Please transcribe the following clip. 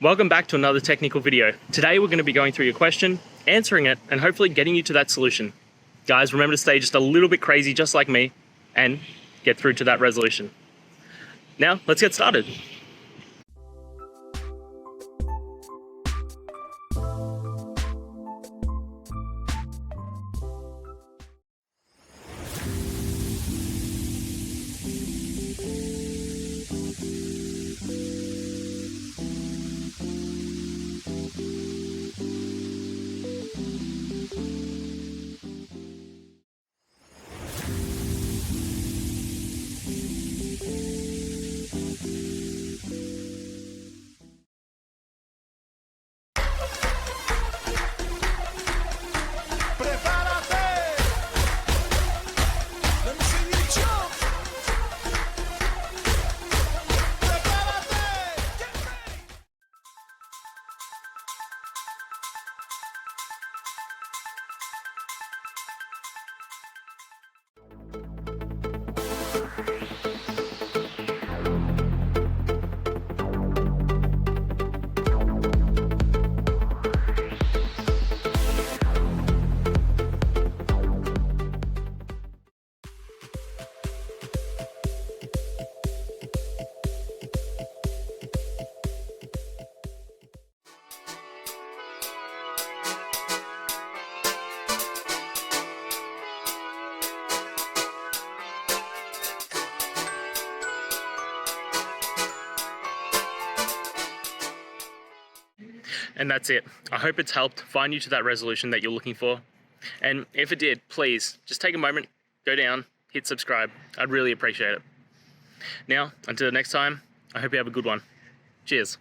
Welcome back to another technical video. Today we're going to be going through your question, answering it, and hopefully getting you to that solution. Guys, remember to stay just a little bit crazy just like me and get through to that resolution. Now, let's get started. And that's it. I hope it's helped find you to that resolution that you're looking for. And if it did, please just take a moment, go down, hit subscribe. I'd really appreciate it. Now, until next time, I hope you have a good one. Cheers.